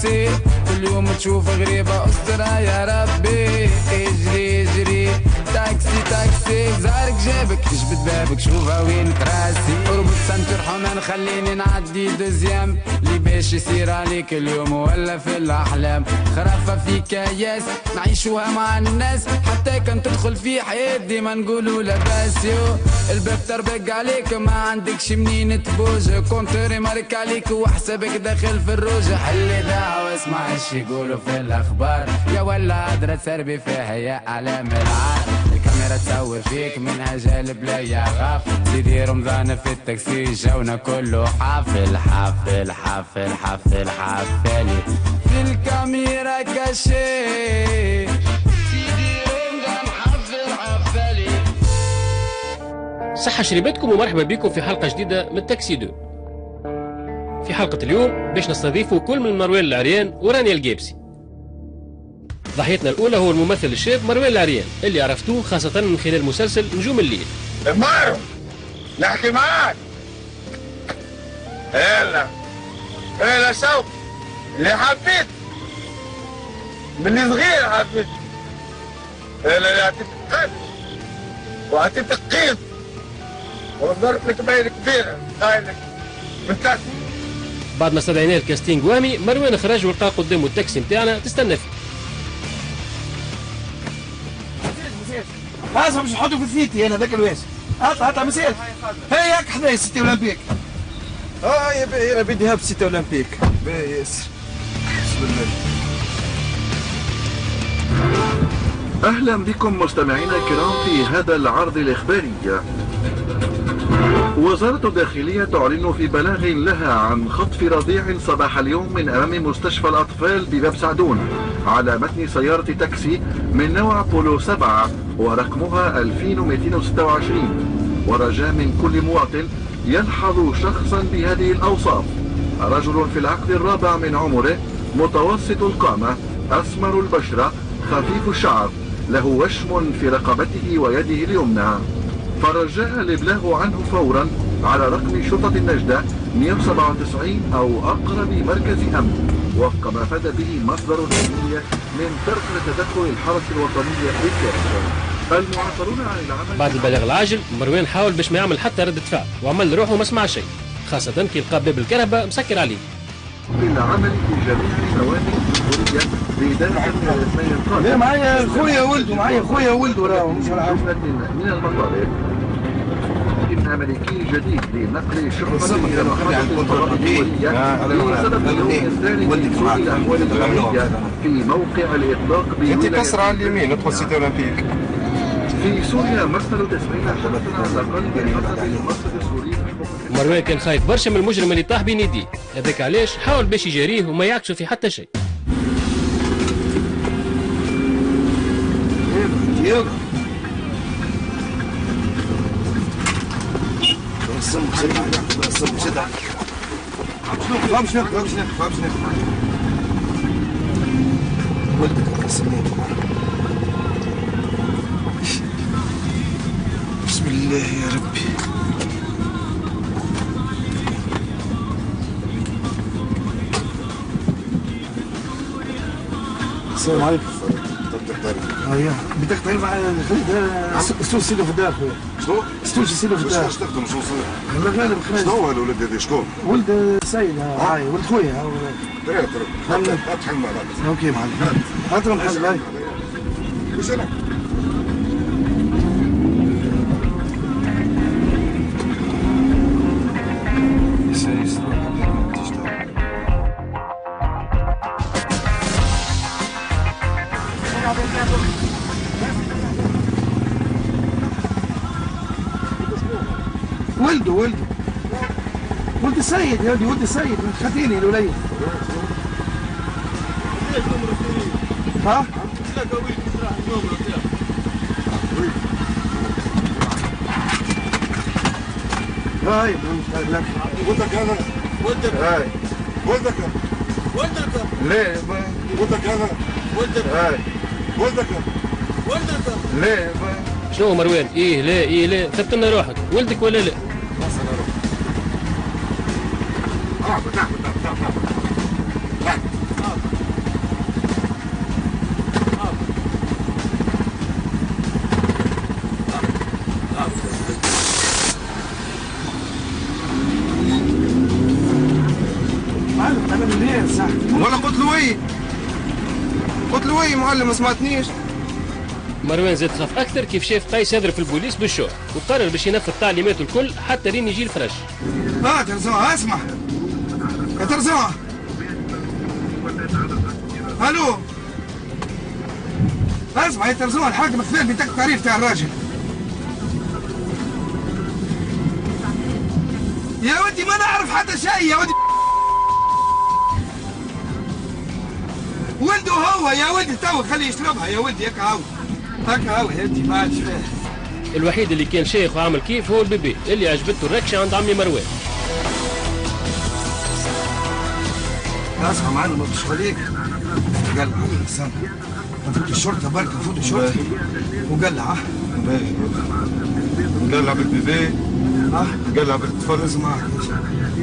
تاكسي، كل يوم تشوف غريبة استرها يا ربي. اجري اجري تاكسي تاكسي، زارك جابك جبت بابك شوفها وين تراسي. اربط سنتر حنان خليني نعدي دوزيام، اللي باش يصير عليك اليوم ولا في الاحلام. خرافة في كياس نعيشوها مع الناس، حتى كان تدخل في حياة ديما نقولوا لاباس. يو الباب تربق عليك ما عندكش منين تبوج، كونتري مارك عليك وحسابك داخل في الروج. حل دعوة اسمع ايش يقولوا في الاخبار، يا ولا هدرة تسربي فيها يا اعلام العار. الكاميرا تصور فيك من اجال بلا يا غاف، سيدي رمضان في التاكسي جونا كله حافل حافل حافل حافل حافلي في الكاميرا كاشي. سيدي رمضان حافل حافلي. صحة شريبتكم ومرحبا بكم في حلقة جديدة من تاكسي 2. في حلقة اليوم باش نستضيفوا كل من مروان العريان ورانيا الجابسي. ضحيتنا الأولى هو الممثل الشاب مروان العريان اللي عرفتوه خاصة من خلال مسلسل نجوم الليل. مارو نحكي معاك. هلا شوق اللي حبيت من صغير حبيت. اللي عطيتك قلب وعطيتك قيد ونظرت لك باين كبيرة خايلك بالكاس. بعد ما استدعيناه الكاستينج وهمي، مروان خرج ولقى قدامه التاكسي نتاعنا تستنى فيه. لازم باش نحطوا في الثيتي انا ذاك الواسع. هات مسير هياك حدايا السيتي اولمبيك. يا باهي انا بدي هاب السيتي اولمبيك. باهي ياسر. بسم الله. اهلا بكم مستمعينا الكرام في هذا العرض الاخباري. وزارة الداخلية تعلن في بلاغ لها عن خطف رضيع صباح اليوم من أمام مستشفى الأطفال بباب سعدون على متن سيارة تاكسي من نوع بولو 7 ورقمها 2226. ورجاء من كل مواطن يلحظ شخصا بهذه الأوصاف: رجل في العقد الرابع من عمره، متوسط القامة، أسمر البشرة، خفيف الشعر، له وشم في رقبته ويده اليمنى. فرجاء الإبلاغ عنه فورا على رقم شرطة النجدة 197 أو أقرب مركز أمن، وفق ما فاد به مصدر أمني من ترك تدخل الحرس الوطني بالكامل. المعطلون عن العمل. بعد البلاغ العاجل مروان حاول باش ما يعمل حتى ردة فعل، وعمل روحه ما سمع شيء، خاصة كي لقى باب الكهرباء مسكر عليه. العمل في جميع موانئ الجمهورية بإدارة ما لا معايا خويا ولده، معايا خويا ولده راهو مش عارف. من المطالب إن أمريكي جديد لنقل شرطة إلى محطة الفضاء الدولية بسبب اليوم الثاني من سوء الأحوال الجوية في موقع الإطلاق انت كسر على اليمين ادخل سيتي اولمبيك. في سوريا مرسل 90 شخصا على الأقل بحسب المرصد السوري. مروان كان خايف برشا من المجرم اللي طاح بين يديه، هذاك علاش حاول باش يجاريه وما يعكسوا في حتى شيء. بسم الله يا ربي. السلام عليكم. ايوه بدك تعرف معايا ستوش سيدو في الدار خويا. شنو؟ ستوش سيدو في الدار. واش تخدم شنو صير؟ المغارب خرج. شنو هو الولد هذا شكون؟ ولد سيد هاي ولد خويا. ترى اتحل مع بعض. اوكي معلم. هاتوا الحل هاي. وش انا؟ ولده ولد السيد يا ولدي، ولد السيد من خاتيني الوليد. ها؟ هاي ولدك هذا ولدك هاي ولدك ليه ولدك هذا ولدك هاي ولدك ليه شنو مروان؟ ايه لا ثبت لنا روحك، ولدك ولا لا؟ ولا قلت له ايه؟ قلت له ايه معلم ما سمعتنيش؟ مروان زاد خاف اكثر كيف شاف قيس يضرب في البوليس بالشوع وقرر باش ينفذ تعليماته الكل حتى لين يجي الفرج. ترزوع اسمع يا ترزوع. الو اسمع يا ترزوع، الحاكم الثاني بيدك التعريف تاع الراجل. يا ودي ما نعرف حتى شيء يا ودي. ولده هو يا ولدي تو خليه يشربها يا ولدي. هكا هو يا ولدي ما عادش فاهم. الوحيد اللي كان شيخ وعمل كيف هو البيبي اللي عجبته الركشه عند عمي مروان. اسمع معلم ما تشغل عليك. قلع استنى نفوت الشرطه برك نفوت الشرطه وقلع. قلع بالبيبي. قلع بالطفل. اسمع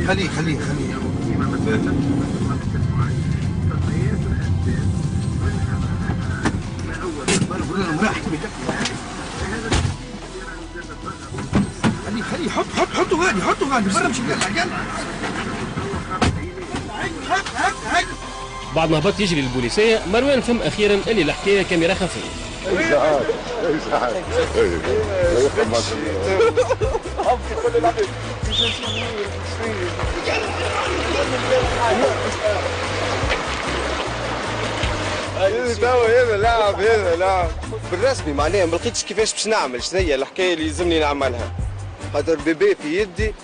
خليه خليه حطه غادي برا مش قلع. بعد ما هبط يجري للبوليسيه مروان فهم اخيرا اللي الحكايه كاميرا خفيه. هذا لاعب بالرسمي معناها ما لقيتش كيفاش باش نعمل. شنو هي الحكايه اللي يلزمني نعملها؟ خاطر البيبي في يدي،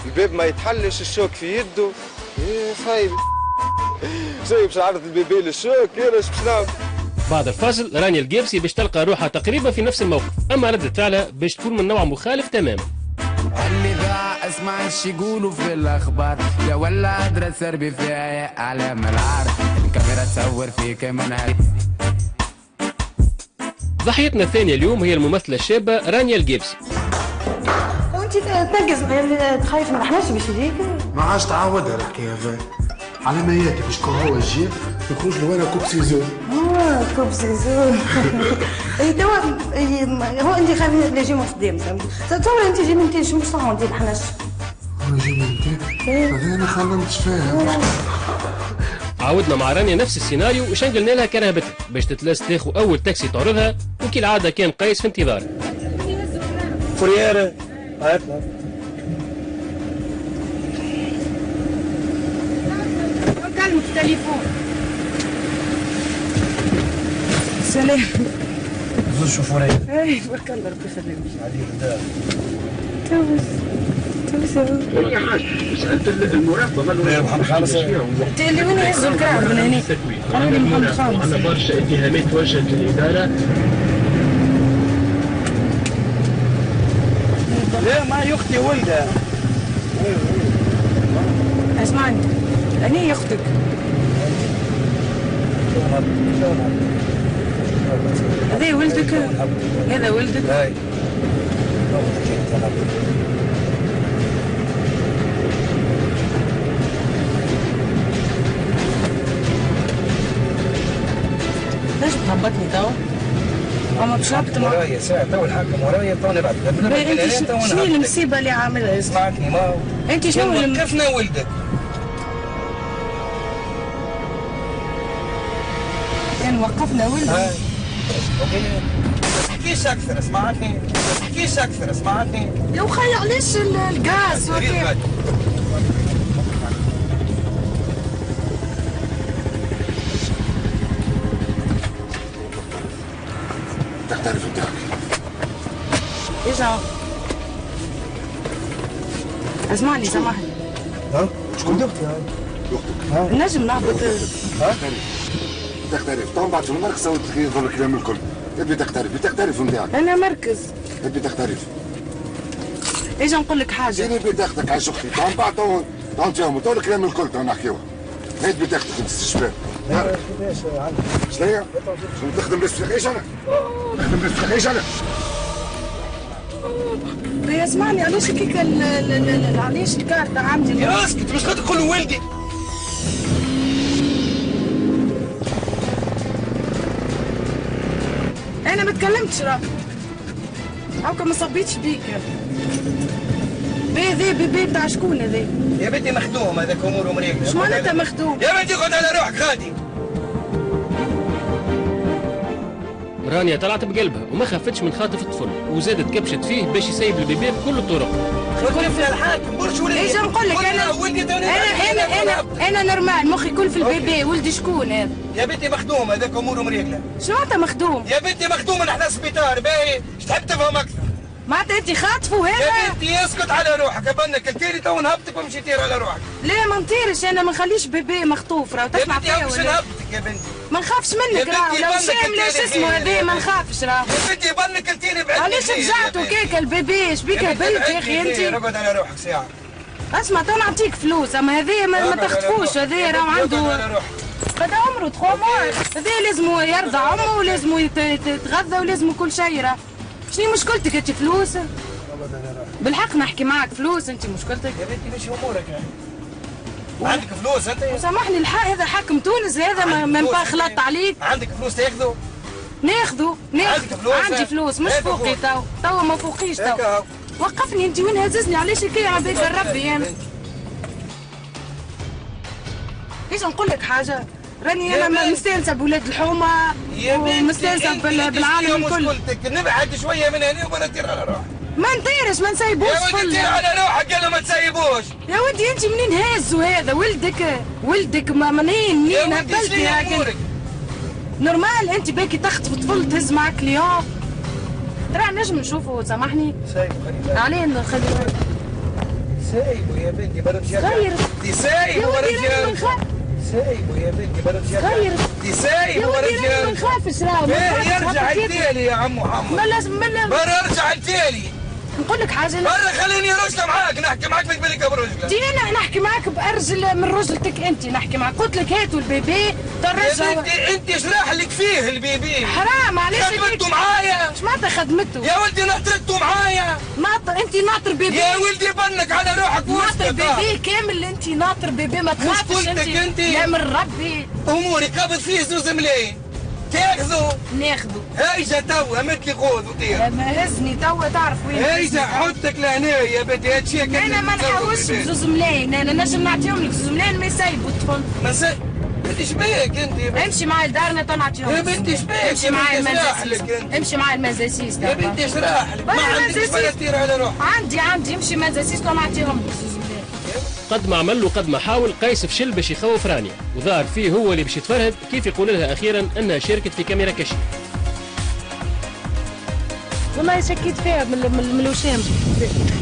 الباب ما يتحلش، الشوك في يده. ايه صايب شنو باش نعرض البيبي للشوك؟ انا باش نعمل؟ بعد الفاصل رانيا القابسي باش تلقى روحها تقريبا في نفس الموقف، اما ردة فعلها باش تكون من نوع مخالف تماما. اللي ضاع اسمع ايش يقولوا في الاخبار، يا ولا ادرى سربي فيها اعلام العار، الكاميرا تصور فيك منها. ضحيتنا الثانيه اليوم هي الممثله الشابه رانيا القابسي. وانت تنقز تخايف ما رحناش باش يجيك؟ ما عادش تعودها الحكايه هذا. على ما ياتي باش كون هو يجي يخرج له انا كوب سيزون. كوب سيزون. اي توا هو انت خايف لا يجيو قدام تصور انت جاي من تي شو صح ندير حناش. انا جاي من تي هذا انا خممتش فيها. عاودنا مع رانيا نفس السيناريو وشنقلنا لها كرهبتها باش تتلاس تاخذ اول تاكسي تعرضها، وكالعاده كان قيس في انتظارها. كوريير هاتنا نكلمك التليفون. سلام. زوج شوفورية. اي بارك الله ربي يخليك. عليك دا. هي حاجة مسألة المراقبة محمد خالص. انت اللي وين يهزوا الكراع من هنا؟ انا اللي محمد خالص. عندنا برشا اتهامات توجهت للإدارة. لا ما يختي ولدها. اسمعني أنا هي أختك. هذا ولدك؟ هذا ولدك؟ ليش تهبطني توا؟ أما بشربت ورايا ساعة تو الحاكم ورايا تو نبعث. انت شنو المصيبة اللي عاملها؟ اسمعتني ما انت شنو اللي وقفنا ولدك؟ كان وقفنا ولدك؟ كيش أكثر اسمعتني؟ كيش أكثر اسمعتني؟ يا وخي علاش الغاز وكيف؟ تعرف انت ايش اسمعني سامحني. شكون اختك؟ نجم نهبط. تختلف طبعا بعد في المركز سويت يظهر الكلام الكل. تبي تختلف نتاعك. انا مركز. تبي تختلف. ايش نقول لك حاجه؟ جيني بطاقتك عايش اختي طبعا بعد تو نفهموا تو الكلام الكل تو نحكيوه. هات بطاقتك انت الشباب. شنو هي؟ شنو تخدم راسك ايش انا؟ تخدم راسك ايش انا؟ يا اسمعني علاش كيك علاش الكارت عندي؟ يا اسكت مش خاطر تقول ولدي. انا ما تكلمتش راه هاكا ما صبيتش بيك. البيبي ذا بيبي بتاع شكون هذا؟ يا بنتي مخدوم هذاك اموره مريقله. اش معناتها مخدوم؟ يا بنتي خذ على روحك غادي. رانيا طلعت بقلبها وما خافتش من خاطف الطفل وزادت كبشت فيه باش يسيب البيبي بكل الطرق. خذ فيها الحاكم برشولي. ايش نقول لك انا نورمال مخي كل في البيبي. ولدي شكون هذا؟ يا بنتي مخدوم هذاك اموره مريقله. شنو معناتها مخدوم؟ يا بنتي مخدوم نحن سبيطار باهي اش تحب تفهم اكثر؟ معناتها انت خاطفه هذا؟ يا بنتي اسكت على روحك ابنك قلتيلي تو نهبطك ومشي طير على روحك. لا ما نطيرش انا ما نخليش بيبي مخطوف راه تسمع فيا ولا؟ يا بنتي نهبطك يا بنتي. ما نخافش منك راه لو شامله شو اسمه هذا ما نخافش راه. يا بنتي ابنك قلتيلي بعد. علاش رجعتوا كيك البيبي اش بيك هبلت يا اخي انت؟ اقعد على روحك ساعه. اسمع تو نعطيك فلوس اما هذايا ما تخطفوش هذايا راه عنده بدا عمره 3 موا. هذايا لازم يرضع امه ولازم يتغذى ولازم كل شيء راه. شنو مشكلتك انت فلوس؟ بالحق نحكي معك فلوس انت مشكلتك؟ يا بنتي مش امورك يعني. عندك فلوس انت؟ سامحني الحق هذا حاكم تونس هذا ما خلطت عليك. عندك فلوس تاخذوا؟ ناخذوا عندي فلوس مش فوقي تو ما فوقيش تو. وقفني انت وين هززني علاش هكايا عباد ربي انا. ايش نقول لك حاجه؟ راني انا مستانسه بولاد الحومه ومستانسه بالعالم الكل. مشكلتك نبعد شويه من هنا وبلا تطير على روحك. ما نطيرش ما نسيبوش. يا ولدي تطير على روحك قال ما تسيبوش. يا ولدي انت منين هازوا هذا ولدك منين هبلتي هكا. نورمال انت باكي تخطف طفل تهز معك اليوم. ترى نجم نشوفه سامحني. سايبه خليه. عليه نخليه. سايبه يا بنتي برجع. صغير. دي سايبه برجع. سايبه يا بنتي برجع. صغير. دي سايبه برجع. ما نخافش راه. يرجع التالي يا عم محمد. برا ارجع التالي. نقول لك حاجه. برا خليني رجله معاك نحكي معاك في بالك برجله. دي انا نحكي معاك بارجل من رجلتك انت نحكي معاك. قلت لك هاتوا البيبي ترجع. يا بنتي انت ايش راح لك فيه البيبي؟ حرام علاش خدمته معايا. ايش معناتها خدمته؟ يا ولدي نطرته معايا. انت ناطر بيبي. يا ولدي بنك على روحك ناطر بيبي كامل انت ناطر بيبي ما تخافش انت. لا من ربي. اموري قبض فيه 2 ملايين. تاخذوا؟ ناخذوا. هيجا توا مثلي خذ وطير. ما هزني توا تعرف وين. هيجا حطك لهنا يا بنتي هادشي انا ما نحوسش ب2 ملايين انا نجم نعطيهم لك 2 ملايين ما يسيبوا الطفل. انت شبيك انت؟ امشي معي لدارنا تو نعطيهم. يا بنتي شبيك؟ امشي معي المنزاسيس. امشي معي المنزاسيس. يا بنتي ايش راح لك؟ ما عندكش ولا تطير على روحك. عندي امشي منزاسيس تو نعطيهم لك 2 ملايين. قد ما عمل وقد ما حاول قيس فشل باش يخوف رانيا وظهر فيه هو اللي باش يتفرهد كيف يقول لها اخيرا انها شاركت في كاميرا كشف. والله شكيت فيها من الوشام.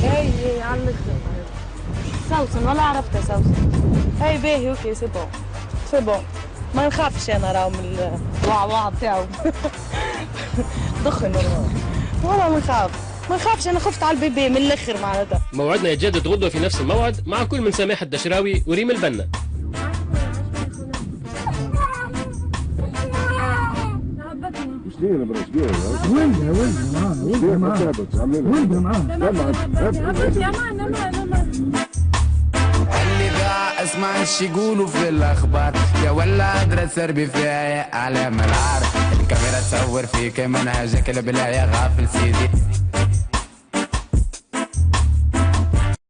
هاي على الاخر سوسن ولا عرفتها سوسن. هاي باهي اوكي سي بون سي بون ما نخافش انا راهو من الوعوع بتاعو. دخن والله ما نخافش انا خفت على البيبي من الاخر معناتها. موعدنا يتجدد غدوه في نفس الموعد مع كل من سماح الدشراوي وريم البنا. اللي ضاع اسمع ايش يقولوا في الاخبار يا ولا ادرى سربي فيها على ملعار الكاميرا تصور فيك منهجك البلا يا غافل سيدي